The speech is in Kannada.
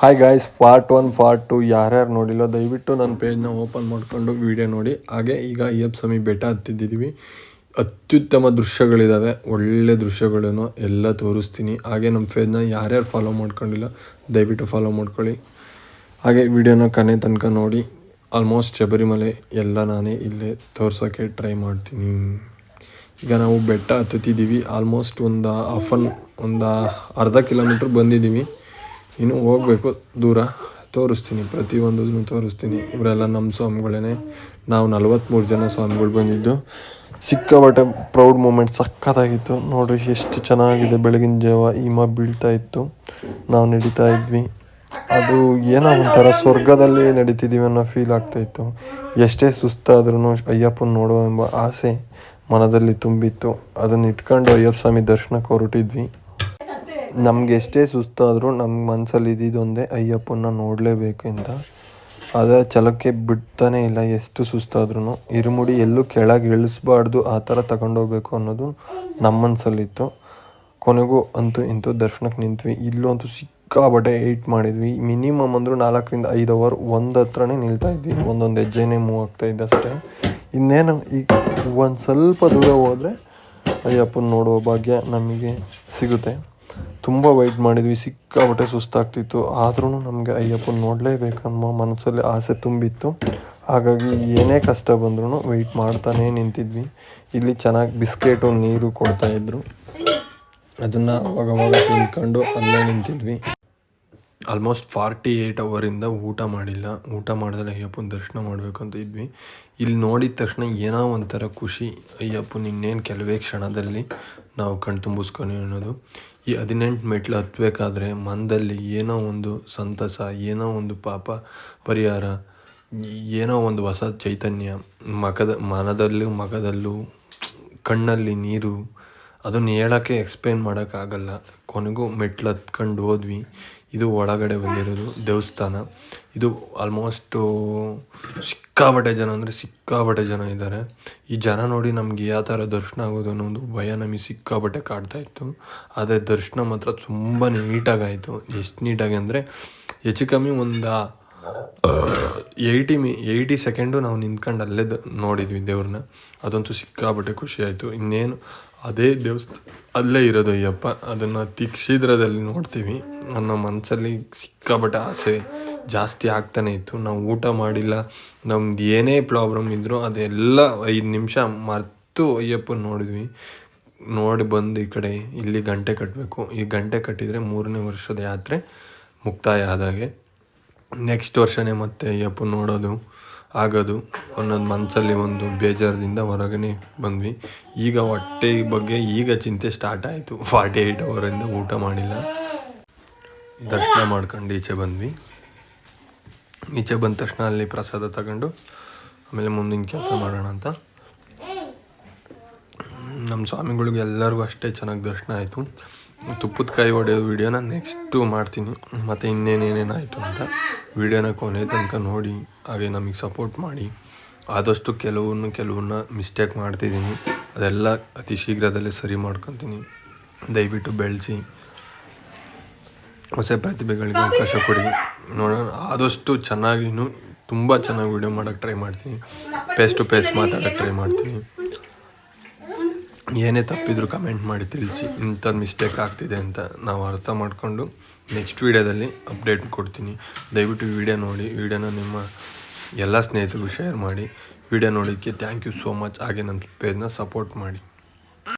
ಹಾಯ್ ಗಾಯ್ಸ್, ಪಾರ್ಟ್ 1 ಪಾರ್ಟ್ 2 ಯಾರ್ಯಾರು ನೋಡಿಲ್ಲ ದಯವಿಟ್ಟು ನನ್ನ ಪೇಜ್ನ ಓಪನ್ ಮಾಡಿಕೊಂಡು ವೀಡಿಯೋ ನೋಡಿ. ಹಾಗೆ ಈಗ ಅಯ್ಯಪ್ಪ ಸ್ವಾಮಿ ಬೆಟ್ಟ ಹತ್ತಿದ್ದೀವಿ. ಅತ್ಯುತ್ತಮ ದೃಶ್ಯಗಳಿದ್ದಾವೆ, ಒಳ್ಳೆ ದೃಶ್ಯಗಳನ್ನು ಎಲ್ಲ ತೋರಿಸ್ತೀನಿ. ಹಾಗೆ ನಮ್ಮ ಪೇಜ್ನ ಯಾರ್ಯಾರು ಫಾಲೋ ಮಾಡ್ಕೊಂಡಿಲ್ಲ ದಯವಿಟ್ಟು ಫಾಲೋ ಮಾಡ್ಕೊಳ್ಳಿ. ಹಾಗೆ ವಿಡಿಯೋನ ಕೊನೆ ತನಕ ನೋಡಿ. ಆಲ್ಮೋಸ್ಟ್ ಶಬರಿಮಲೆ ಎಲ್ಲ ನಾನೇ ಇಲ್ಲೇ ತೋರ್ಸೋಕ್ಕೆ ಟ್ರೈ ಮಾಡ್ತೀನಿ. ಈಗ ನಾವು ಬೆಟ್ಟ ಹತ್ತುತ್ತಿದ್ದೀವಿ. ಆಲ್ಮೋಸ್ಟ್ ಒಂದು ಅರ್ಧ ಕಿಲೋಮೀಟ್ರ್ ಬಂದಿದ್ದೀವಿ. ಇನ್ನು ಹೋಗಬೇಕು ದೂರ. ತೋರಿಸ್ತೀನಿ, ಪ್ರತಿಯೊಂದನ್ನು ತೋರಿಸ್ತೀನಿ. ಇವರೆಲ್ಲ ನಮ್ಮ ಸ್ವಾಮಿಗಳೇ. ನಾವು 43 ಜನ ಸ್ವಾಮಿಗಳು ಬಂದಿದ್ದು. ಸಿಕ್ಕಾಪಟ್ಟೆ ಪ್ರೌಡ್ ಮೂಮೆಂಟ್, ಸಖತ್ತಾಗಿತ್ತು ನೋಡ್ರಿ. ಎಷ್ಟು ಚೆನ್ನಾಗಿದೆ. ಬೆಳಗಿನ ಜಾವ ಹಿಮ ಬೀಳ್ತಾ ಇತ್ತು, ನಾವು ನಡೀತಾ ಇದ್ವಿ. ಅದು ಏನೋ ಒಂಥರ ಸ್ವರ್ಗದಲ್ಲಿ ನಡೀತಿದ್ದೀವಿ ಅನ್ನೋ ಫೀಲ್ ಆಗ್ತಾಯಿತ್ತು. ಎಷ್ಟೇ ಸುಸ್ತಾದ್ರೂ ಅಯ್ಯಪ್ಪನ ನೋಡುವ ಎಂಬ ಆಸೆ ಮನದಲ್ಲಿ ತುಂಬಿತ್ತು. ಅದನ್ನು ಇಟ್ಕೊಂಡು ಅಯ್ಯಪ್ಪ ಸ್ವಾಮಿ ದರ್ಶನಕ್ಕೆ ಹೊರಟಿದ್ವಿ. ನಮ್ಗೆ ಎಷ್ಟೇ ಸುಸ್ತಾದರೂ ನಮ್ಮ ಮನಸ್ಸಲ್ಲಿ ಇದ್ದಿದ್ದೊಂದೇ ಅಯ್ಯಪ್ಪನ ನೋಡಲೇಬೇಕು ಅಂತ. ಅದೇ ಛಲಕ್ಕೆ ಬಿಡ್ತಾನೆ ಇಲ್ಲ. ಎಷ್ಟು ಸುಸ್ತಾದ್ರೂ ಇರುಮುಡಿ ಎಲ್ಲೂ ಕೆಳಗೆ ಇಳಿಸ್ಬಾರ್ದು, ಆ ಥರ ತಗೊಂಡೋಗ್ಬೇಕು ಅನ್ನೋದು ನಮ್ಮ ಮನಸ್ಸಲ್ಲಿತ್ತು. ಕೊನೆಗೂ ಇಂತೂ ದರ್ಶನಕ್ಕೆ ನಿಂತ್ವಿ. ಇಲ್ಲೂ ಅಂತೂ ಸಿಕ್ಕಾಬಟ್ಟೆ ವೆಯ್ಟ್ ಮಾಡಿದ್ವಿ. ಮಿನಿಮಮ್ ಅಂದರೂ 4ರಿಂದ 5 ಅವರ್ ಒಂದು ಹತ್ರನೇ ನಿಲ್ತಾಯಿದ್ವಿ. ಒಂದೊಂದು ಹೆಜ್ಜೆನೇ ಮೂವ್ ಆಗ್ತಾಯಿದ್ದೆ ಅಷ್ಟೇ. ಇನ್ನೇನು ಈಗ ಒಂದು ಸ್ವಲ್ಪ ದೂರ ಹೋದರೆ ಅಯ್ಯಪ್ಪನ ನೋಡುವ ಭಾಗ್ಯ ನಮಗೆ ಸಿಗುತ್ತೆ. ತುಂಬ ವೆಯ್ಟ್ ಮಾಡಿದ್ವಿ, ಸಿಕ್ಕಾಬಟ್ಟೆ ಸುಸ್ತಾಗ್ತಿತ್ತು. ಆದ್ರೂ ನಮಗೆ ಅಯ್ಯಪ್ಪನ ನೋಡಲೇಬೇಕನ್ನೋ ಮನಸ್ಸಲ್ಲಿ ಆಸೆ ತುಂಬಿತ್ತು. ಹಾಗಾಗಿ ಏನೇ ಕಷ್ಟ ಬಂದ್ರೂ ವೆಯ್ಟ್ ಮಾಡ್ತಾನೇ ನಿಂತಿದ್ವಿ. ಇಲ್ಲಿ ಚೆನ್ನಾಗಿ ಬಿಸ್ಕೆಟು ನೀರು ಕೊಡ್ತಾಯಿದ್ರು. ಅದನ್ನು ಅವಾಗವಾಗ ತಿಂದ್ಕೊಂಡು ಅಲ್ಲೇ ನಿಂತಿದ್ವಿ. ಆಲ್ಮೋಸ್ಟ್ 48 ಅವರಿಂದ ಊಟ ಮಾಡಿಲ್ಲ. ಊಟ ಮಾಡಿದ್ರೆ ಅಯ್ಯಪ್ಪನ ದರ್ಶನ ಮಾಡಬೇಕು ಅಂತ ಇದ್ವಿ. ಇಲ್ಲಿ ನೋಡಿದ ತಕ್ಷಣ ಏನೋ ಒಂಥರ ಖುಷಿ. ಅಯ್ಯಪ್ಪನ ಇನ್ನೇನು ಕೆಲವೇ ಕ್ಷಣದಲ್ಲಿ ನಾವು ಕಣ್ ತುಂಬಿಸ್ಕೊಂಡು ಅನ್ನೋದು. ಈ 18 ಮೆಟ್ಲು ಹತ್ತಬೇಕಾದ್ರೆ ಮನದಲ್ಲಿ ಏನೋ ಒಂದು ಸಂತಸ, ಏನೋ ಒಂದು ಪಾಪ ಪರಿಹಾರ, ಏನೋ ಒಂದು ಹೊಸ ಚೈತನ್ಯ, ಮಗದಲ್ಲೂ ಕಣ್ಣಲ್ಲಿ ನೀರು. ಅದನ್ನು ಹೇಳೋಕ್ಕೆ ಎಕ್ಸ್ಪ್ಲೇನ್ ಮಾಡೋಕ್ಕಾಗಲ್ಲ. ಕೊನೆಗೂ ಮೆಟ್ಲು ಹತ್ಕೊಂಡು ಹೋದ್ವಿ. ಇದು ಒಳಗಡೆ ಬಂದಿರೋದು ದೇವಸ್ಥಾನ. ಇದು ಆಲ್ಮೋಸ್ಟು ಸಿಕ್ಕಾಬಟ್ಟೆ ಜನ ಅಂದರೆ ಸಿಕ್ಕಾಬಟ್ಟೆ ಜನ ಇದ್ದಾರೆ. ಈ ಜನ ನೋಡಿ ನಮಗೆ ಯಾವ ಥರ ದರ್ಶನ ಆಗೋದು ಅನ್ನೋ ಭಯ ನಮಗೆ ಸಿಕ್ಕಾಬಟ್ಟೆ ಕಾಡ್ತಾಯಿತ್ತು. ಆದರೆ ದರ್ಶನ ಮಾತ್ರ ತುಂಬ ನೀಟಾಗಾಯಿತು. ಎಷ್ಟು ನೀಟಾಗಿ ಅಂದರೆ ಹೆಚ್ಚು ಕಮ್ಮಿ ಒಂದು 80 ಸೆಕೆಂಡು ನಾವು ನಿಂತ್ಕೊಂಡು ಅಲ್ಲೇ ನೋಡಿದ್ವಿ ದೇವ್ರನ್ನ. ಅದಂತೂ ಸಿಕ್ಕಾಬಟ್ಟೆ ಖುಷಿಯಾಯಿತು. ಇನ್ನೇನು ಅದೇ ದೇವಸ್ಥಾನ ಅಲ್ಲೇ ಇರೋದು ಅಯ್ಯಪ್ಪ, ಅದನ್ನು ಶೀಘ್ರದಲ್ಲಿ ನೋಡ್ತೀವಿ ಅನ್ನೋ ಮನಸ್ಸಲ್ಲಿ ಸಿಕ್ಕಾಬಟ್ಟೆ ಆಸೆ ಜಾಸ್ತಿ ಆಗ್ತಾನೆ ಇತ್ತು. ನಾವು ಊಟ ಮಾಡಿಲ್ಲ, ನಮ್ದು ಏನೇ ಪ್ರಾಬ್ಲಮ್ ಇದ್ದರೂ ಅದೆಲ್ಲ 5 ನಿಮಿಷ ಮರೆತು ಅಯ್ಯಪ್ಪನ ನೋಡಿದ್ವಿ. ನೋಡಿ ಬಂದು ಈ ಕಡೆ ಇಲ್ಲಿ ಗಂಟೆ ಕಟ್ಟಬೇಕು. ಈ ಗಂಟೆ ಕಟ್ಟಿದರೆ 3ನೇ ವರ್ಷದ ಯಾತ್ರೆ ಮುಕ್ತಾಯ ಆದಾಗೆ. ನೆಕ್ಸ್ಟ್ ವರ್ಷವೇ ಮತ್ತೆ ಅಯ್ಯಪ್ಪನ ನೋಡೋದು ಆಗೋದು ಅನ್ನೋದು ಮನಸ್ಸಲ್ಲಿ ಒಂದು ಬೇಜಾರದಿಂದ ಹೊರಗಡೆ ಬಂದ್ವಿ. ಈಗ ಹೊಟ್ಟೆ ಬಗ್ಗೆ ಈಗ ಚಿಂತೆ ಸ್ಟಾರ್ಟ್ ಆಯಿತು. 48 ಅವರಿಂದ ಊಟ ಮಾಡಿಲ್ಲ. ದರ್ಶನ ಮಾಡ್ಕೊಂಡು ಈಚೆ ಬಂದ್ವಿ. ಈಚೆ ಬಂದ ತಕ್ಷಣ ಅಲ್ಲಿ ಪ್ರಸಾದ ತಗೊಂಡು ಆಮೇಲೆ ಮುಂದಿನ ಕೆಲಸ ಮಾಡೋಣ ಅಂತ. ನಮ್ಮ ಸ್ವಾಮಿಗಳಿಗೆ ಎಲ್ಲರಿಗೂ ಅಷ್ಟೇ ಚೆನ್ನಾಗಿ ದರ್ಶನ ಆಯಿತು. ತುಪ್ಪದ ಕಾಯಿ ಹೊಡೆಯೋ ವೀಡಿಯೋನ ನೆಕ್ಸ್ಟು ಮಾಡ್ತೀನಿ. ಮತ್ತು ಇನ್ನೇನೇನೇನಾಯಿತು ಅಂತ ವೀಡಿಯೋನ ಕೊನೆ ತನಕ ನೋಡಿ. ಹಾಗೆ ನಮಗೆ ಸಪೋರ್ಟ್ ಮಾಡಿ. ಆದಷ್ಟು ಕೆಲವನ್ನ ಮಿಸ್ಟೇಕ್ ಮಾಡ್ತಿದ್ದೀನಿ, ಅದೆಲ್ಲ ಅತಿ ಶೀಘ್ರದಲ್ಲೇ ಸರಿ ಮಾಡ್ಕೊತೀನಿ. ದಯವಿಟ್ಟು ಬೆಳೆಸಿ, ಹೊಸ ಪ್ರತಿಭೆಗಳಿಗೆ ಅವಕಾಶ ಕೊಡಿ. ನೋಡೋಣ, ಆದಷ್ಟು ಚೆನ್ನಾಗಿ ತುಂಬ ಚೆನ್ನಾಗಿ ವೀಡಿಯೋ ಮಾಡೋಕ್ಕೆ ಟ್ರೈ ಮಾಡ್ತೀನಿ. ಫೇಸ್ ಟು ಫೇಸ್ ಮಾತಾಡೋಕ್ಕೆ ಟ್ರೈ ಮಾಡ್ತೀನಿ. ಏನೇ ತಪ್ಪಿದ್ರು ಕಮೆಂಟ್ ಮಾಡಿ ತಿಳಿಸಿ. ಇಂಥದ್ದು ಮಿಸ್ಟೇಕ್ ಆಗ್ತಿದೆ ಅಂತ ನಾವು ಅರ್ಥ ಮಾಡಿಕೊಂಡು ನೆಕ್ಸ್ಟ್ ವೀಡಿಯೋದಲ್ಲಿ ಅಪ್ಡೇಟ್ ಕೊಡ್ತೀನಿ. ದಯವಿಟ್ಟು ವಿಡಿಯೋ ನೋಡಿ. ವಿಡಿಯೋನ ನಿಮ್ಮ ಎಲ್ಲ ಸ್ನೇಹಿತರಿಗೂ ಶೇರ್ ಮಾಡಿ. ವಿಡಿಯೋ ನೋಡೋಕ್ಕೆ ಥ್ಯಾಂಕ್ ಯು ಸೋ ಮಚ್. ಹಾಗೆ ನನ್ನ ಪೇಜ್ನ ಸಪೋರ್ಟ್ ಮಾಡಿ.